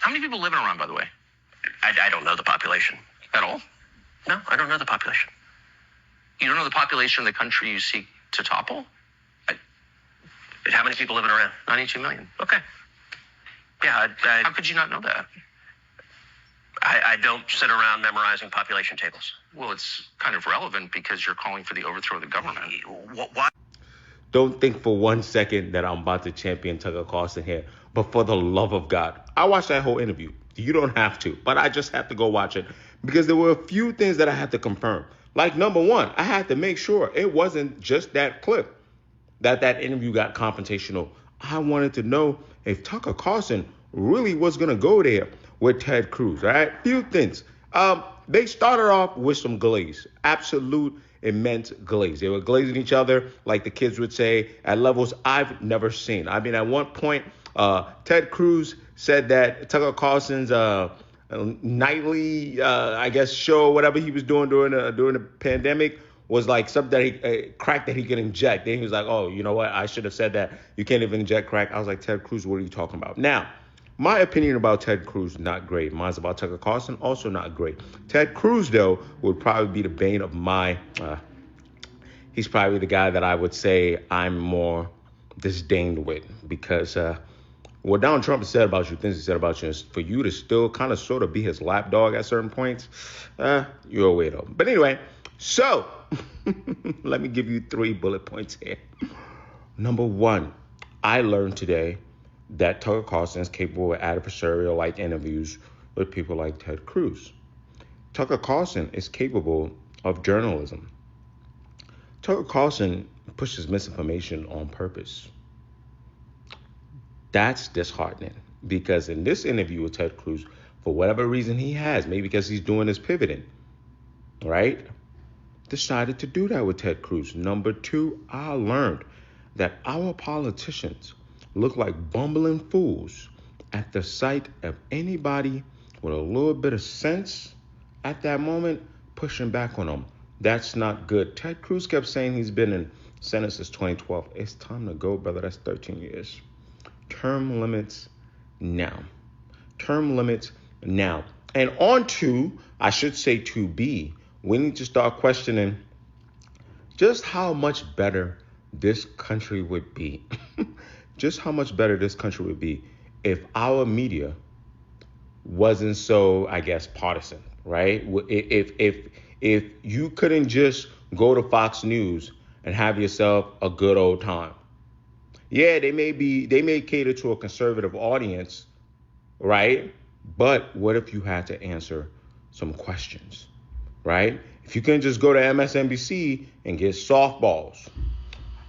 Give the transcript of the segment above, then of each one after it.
How many people live in Iran, by the way? I don't know the population. At all? No, I don't know the population. You don't know the population of the country you seek to topple? How many people live in Iran? 92 million. Okay. Yeah, How could you not know that? I don't sit around memorizing population tables. Well, it's kind of relevant because you're calling for the overthrow of the government. Why? Don't think for 1 second that I'm about to champion Tucker Carlson here. But for the love of God, I watched that whole interview. You don't have to, but I just have to go watch it because there were a few things that I had to confirm. Like, number one, I had to make sure it wasn't just that clip that interview got confrontational. I wanted to know if Tucker Carlson really was going to go there with Ted Cruz. All right, few things. They started off with some glaze, absolute immense glaze. They were glazing each other, like the kids would say, at levels I've never seen. I mean, at one point, Ted Cruz said that Tucker Carlson's nightly, show, whatever he was doing during the pandemic, was like something that crack that he could inject. Then he was like, oh, you know what? I should have said that. You can't even inject crack. I was like, Ted Cruz, what are you talking about? Now, my opinion about Ted Cruz, not great. Mine's about Tucker Carlson, also not great. Ted Cruz, though, would probably be the bane of my, he's probably the guy that I would say I'm more disdained with because what Donald Trump has said about you, things he said about you, is for you to still kind of sort of be his lapdog at certain points, you're a weirdo. But anyway, so let me give you 3 bullet points here. Number one, I learned today that Tucker Carlson is capable of adversarial-like interviews with people like Ted Cruz. Tucker Carlson is capable of journalism. Tucker Carlson pushes misinformation on purpose. That's disheartening because in this interview with Ted Cruz, for whatever reason he has, maybe because he's doing his pivoting, right, decided to do that with Ted Cruz. Number two, I learned that our politicians look like bumbling fools at the sight of anybody with a little bit of sense at that moment pushing back on them. That's not good. Ted Cruz kept saying he's been in Senate since 2012. It's time to go, brother. That's 13 years. Term limits now. Term limits now. And on to, I should say to B, we need to start questioning just how much better this country would be. Just how much better this country would be if our media wasn't so, I guess, partisan, right? If you couldn't just go to Fox News and have yourself a good old time. Yeah, they may cater to a conservative audience, right? But what if you had to answer some questions, right? If you can just go to MSNBC and get softballs.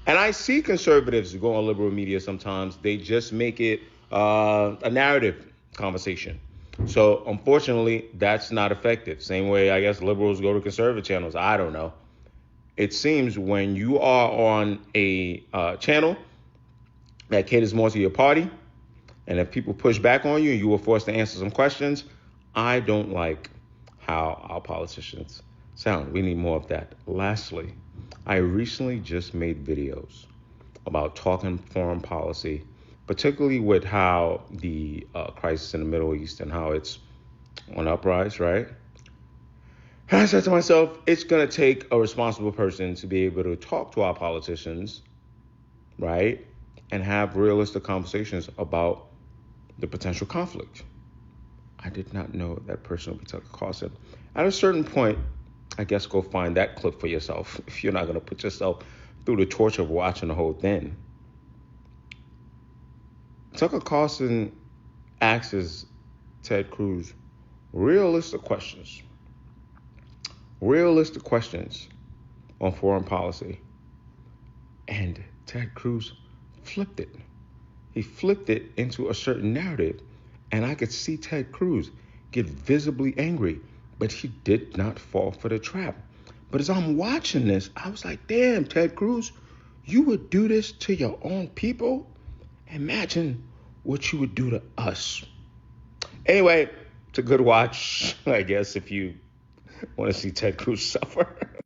And I see conservatives go on liberal media sometimes. They just make it a narrative conversation. So unfortunately, that's not effective. Same way, I guess, liberals go to conservative channels. I don't know. It seems when you are on a channel that caters more to your party, and if people push back on you and you were forced to answer some questions, I don't like how our politicians sound. We need more of that. Lastly, I recently just made videos about talking foreign policy, particularly with how the crisis in the Middle East and how it's on the uprise, right? And I said to myself, it's going to take a responsible person to be able to talk to our politicians, right? And have realistic conversations about the potential conflict. I did not know that person would be Tucker Carlson. At a certain point, I guess go find that clip for yourself if you're not going to put yourself through the torture of watching the whole thing. Tucker Carlson asks Ted Cruz realistic questions on foreign policy. And Ted Cruz flipped it. He flipped it into a certain narrative. And I could see Ted Cruz get visibly angry, but he did not fall for the trap. But as I'm watching this, I was like, damn, Ted Cruz, you would do this to your own people? Imagine what you would do to us. Anyway, it's a good watch, I guess, if you want to see Ted Cruz suffer.